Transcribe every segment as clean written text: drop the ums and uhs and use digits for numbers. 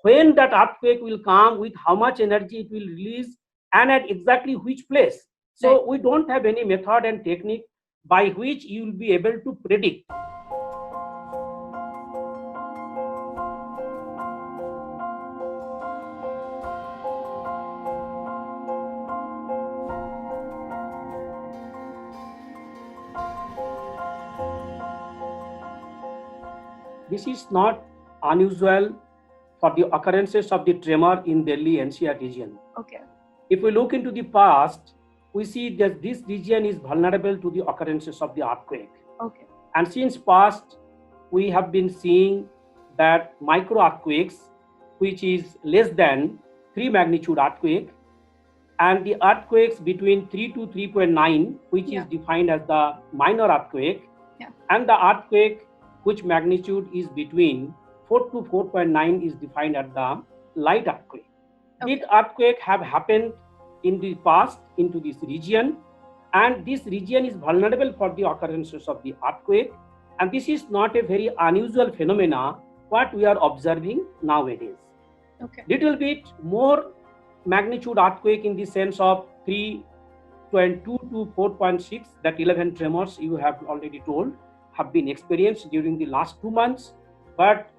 when that earthquake will come, with how much energy it will release, and at exactly which place. So Right. we don't have any method and technique by which you will be able to predict. This is not unusual for the occurrences of the tremor in Delhi NCR region. Okay. If we look into the past, we see that this region is vulnerable to the occurrences of the earthquake. Okay. And since past, we have been seeing that micro earthquakes, which is less than 3 magnitude earthquake, and the earthquakes between 3 to 3.9, which is defined as the minor earthquake, and the earthquake which magnitude is between 4 to 4.9 is defined as the light earthquake. Okay. These earthquakes have happened in the past into this region, and this region is vulnerable for the occurrences of the earthquake, and this is not a very unusual phenomena what we are observing nowadays. Okay. Little bit more magnitude earthquake in the sense of 3.2 to 4.6, that 11 tremors you have already told have been experienced during the last 2 months. But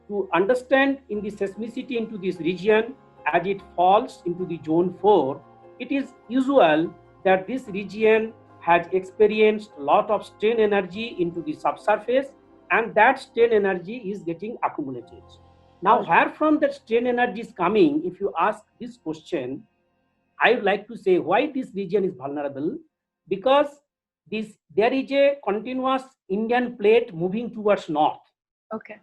to understand in the seismicity into this region, as it falls into the zone 4, it is usual that this region has experienced a lot of strain energy into the subsurface, and that strain energy is getting accumulated. Now, where from that strain energy is coming, if you ask this question, I would like to say why this region is vulnerable. Because there is a continuous Indian plate moving towards north. Okay.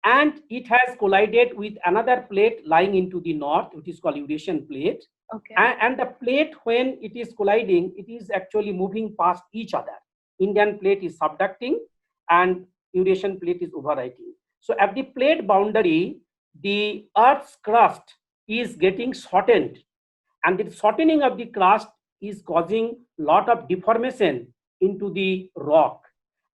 And it has collided with another plate lying into the north, which is called Eurasian plate. Okay. And the plate, when it is colliding, it is actually moving past each other. Indian plate is subducting and Eurasian plate is overwriting. So at the plate boundary, the Earth's crust is getting shortened, and the shortening of the crust is causing a lot of deformation into the rock.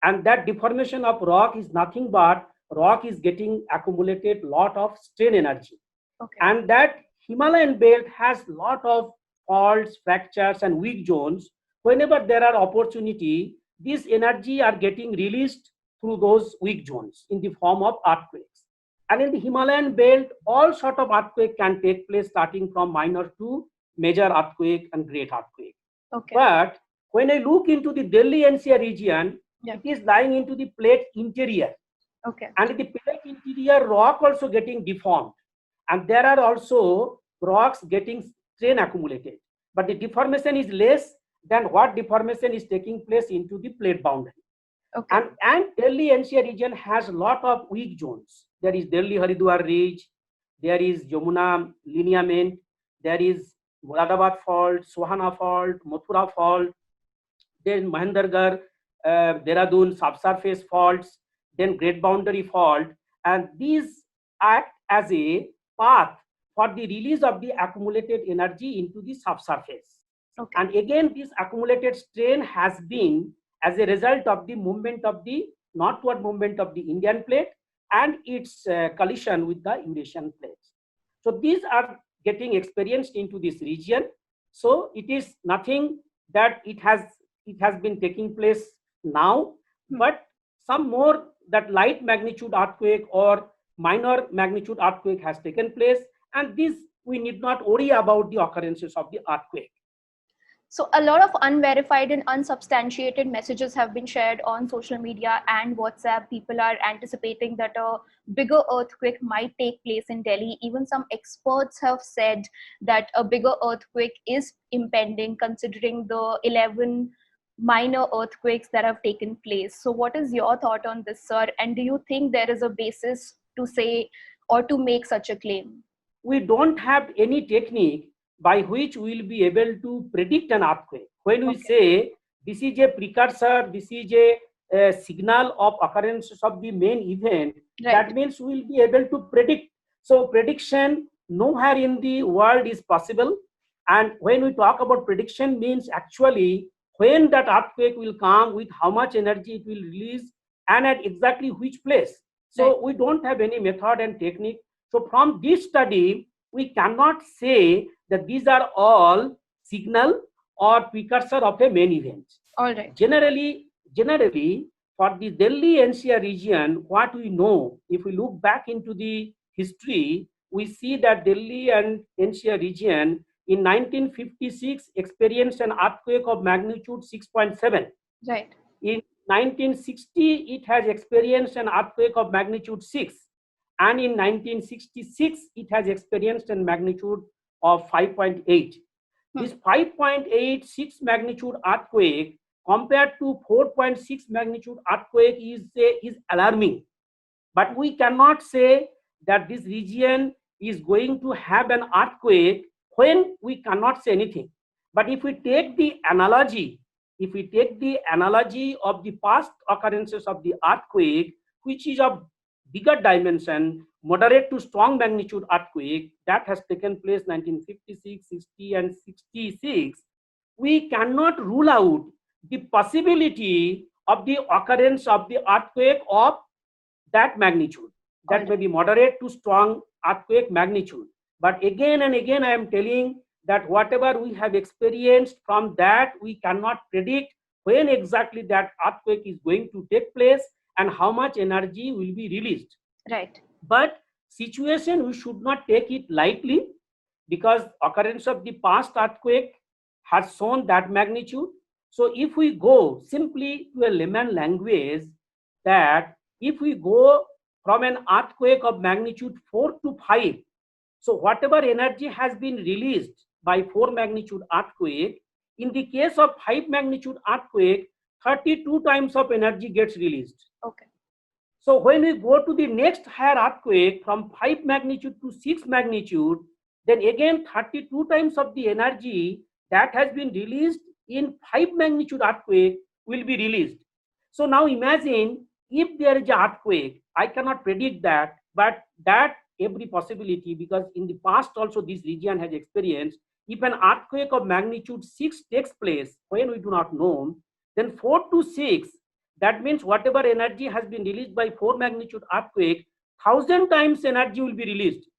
And that deformation of rock is nothing but rock is getting accumulated lot of strain energy. Okay. And that Himalayan belt has lot of faults, fractures, and weak zones. Whenever there are opportunity, these energy are getting released through those weak zones in the form of earthquakes. And in the Himalayan belt, all sort of earthquake can take place, starting from minor to major earthquake and great earthquake. Okay. But when I look into the Delhi NCR region, it is lying into the plate interior. Okay. And the plate interior rock also getting deformed. And there are also rocks getting strain accumulated. But the deformation is less than what deformation is taking place into the plate boundary. Okay. And Delhi NCR region has a lot of weak zones. There is Delhi Haridwar Ridge, there is Yamuna lineament, there is Muradabad fault, Sohana fault, Mathura fault, then Mahendragarh, Dehradun subsurface faults, then Great Boundary Fault, and these act as a path for the release of the accumulated energy into the subsurface. Okay. And again, this accumulated strain has been as a result of the movement of the northward movement of the Indian plate and its collision with the Eurasian plates. So these are getting experienced into this region. So it is nothing that it has been taking place now, but some more that light magnitude earthquake or minor magnitude earthquake has taken place, and this we need not worry about the occurrences of the earthquake. So a lot of unverified and unsubstantiated messages have been shared on social media and WhatsApp. People are anticipating that a bigger earthquake might take place in Delhi. Even some experts have said that a bigger earthquake is impending, considering the 11 minor earthquakes that have taken place. So what is your thought on this, sir? And do you think there is a basis to say or to make such a claim? We don't have any technique by which we will be able to predict an earthquake. When we say this is a precursor, this is a signal of occurrences of the main event, that means we will be able to predict. So prediction nowhere in the world is possible. And when we talk about prediction, means actually when that earthquake will come, with how much energy it will release, and at exactly which place. So we don't have any method and technique So from this study, we cannot say that these are all signal or precursor of a main event. All right. Generally, for the Delhi NCR region, what we know, if we look back into the history, we see that Delhi and NCR region in 1956 experienced an earthquake of magnitude 6.7. Right. In 1960, it has experienced an earthquake of magnitude 6. And in 1966, it has experienced a magnitude of 5.8. This 5.86 magnitude earthquake compared to 4.6 magnitude earthquake is alarming. But we cannot say that this region is going to have an earthquake when we cannot say anything. But if we take the analogy of the past occurrences of the earthquake, which is of bigger dimension, moderate to strong magnitude earthquake that has taken place 1956, 60 and 66, we cannot rule out the possibility of the occurrence of the earthquake of that magnitude. That may be moderate to strong earthquake magnitude. But again and again, I am telling that whatever we have experienced from that, we cannot predict when exactly that earthquake is going to take place and how much energy will be released. Right. But situation, we should not take it lightly, because occurrence of the past earthquake has shown that magnitude. So if we go simply to a layman language, that if we go from an earthquake of magnitude 4 to 5, so whatever energy has been released by 4 magnitude earthquake, in the case of 5 magnitude earthquake, 32 times of energy gets released. Okay. So when we go to the next higher earthquake from 5 magnitude to 6 magnitude, then again 32 times of the energy that has been released in 5 magnitude earthquake will be released. So now imagine if there is an earthquake, I cannot predict that, but that every possibility, because in the past also this region has experienced, if an earthquake of magnitude 6 takes place, when we do not know, then 4 to 6, that means whatever energy has been released by 4 magnitude earthquake, 1000 times energy will be released,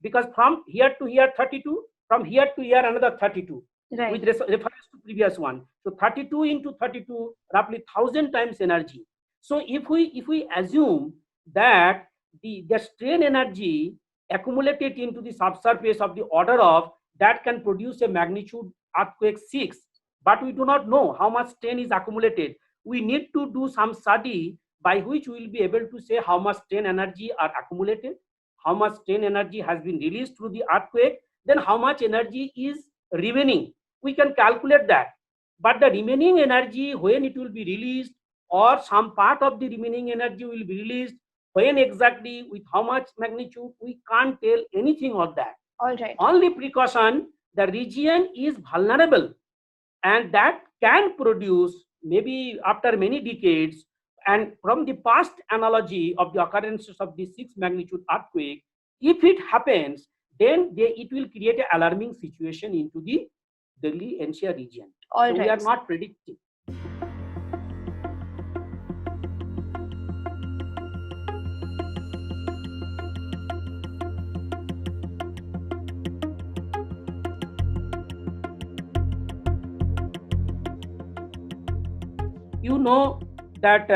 because from here to here 32, from here to here another 32. Right. With reference to previous one. So 32 into 32, roughly 1000 times energy. So if we assume that the strain energy accumulated into the subsurface of the order of that can produce a magnitude earthquake 6, but we do not know how much strain is accumulated. We need to do some study by which we will be able to say how much strain energy are accumulated, how much strain energy has been released through the earthquake, then how much energy is remaining. We can calculate that. But the remaining energy, when it will be released, or some part of the remaining energy will be released, when exactly, with how much magnitude, we can't tell anything of that. All right. Only precaution, the region is vulnerable, and that can produce maybe after many decades, and from the past analogy of the occurrences of the 6 magnitude earthquake, if it happens, then it will create an alarming situation into the Delhi NCR region. All so right. We are not predicting. You know that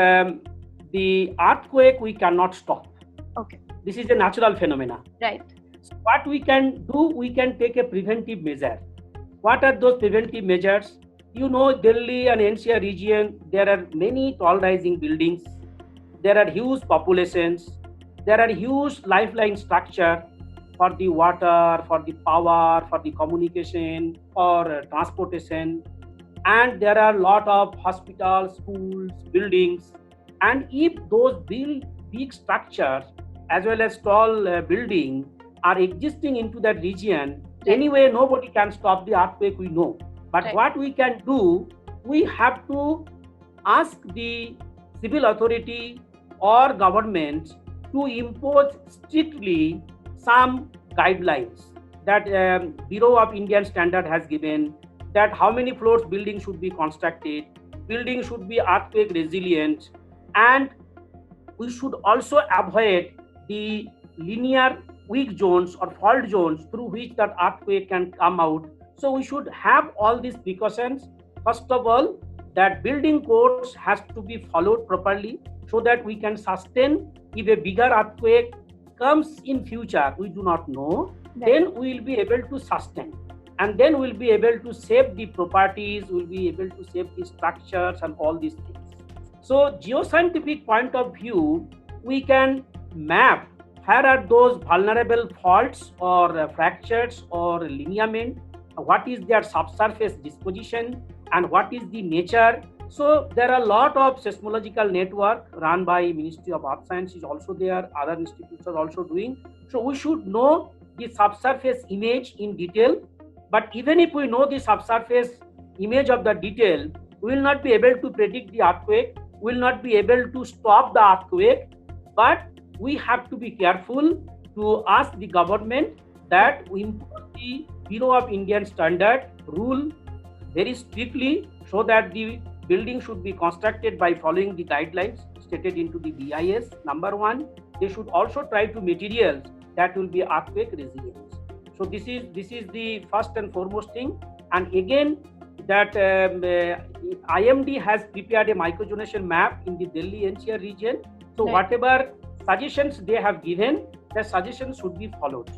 the earthquake we cannot stop. Okay. This is a natural phenomena. Right. So what we can do, we can take a preventive measure. What are those preventive measures? You know, Delhi and NCR region, there are many tall rising buildings. There are huge populations. There are huge lifeline structure for the water, for the power, for the communication, for transportation. And there are a lot of hospitals, schools, buildings. And if those big structures as well as tall buildings are existing into that region, anyway, nobody can stop the earthquake, we know. But what we can do, we have to ask the civil authority or government to impose strictly some guidelines that Bureau of Indian Standard has given, that how many floors building should be constructed, building should be earthquake resilient, and we should also avoid the linear weak zones or fault zones through which that earthquake can come out. So we should have all these precautions. First of all, that building codes has to be followed properly so that we can sustain. If a bigger earthquake comes in future, we do not know, then we will be able to sustain. And then we'll be able to save the properties, we'll be able to save the structures and all these things. So geoscientific point of view, we can map where are those vulnerable faults or fractures or lineament, what is their subsurface disposition, and what is the nature. So there are a lot of seismological network run by Ministry of Earth Science is also there, other institutes are also doing. So we should know the subsurface image in detail. But even if we know the subsurface image of the detail, we will not be able to predict the earthquake, we will not be able to stop the earthquake. But we have to be careful to ask the government that we impose the Bureau of Indian Standard rule very strictly so that the building should be constructed by following the guidelines stated into the BIS. Number one, they should also try to materials that will be earthquake resilient. So this is the first and foremost thing. And again, that IMD has prepared a microzonation map in the Delhi NCR region. So whatever suggestions they have given, the suggestions should be followed.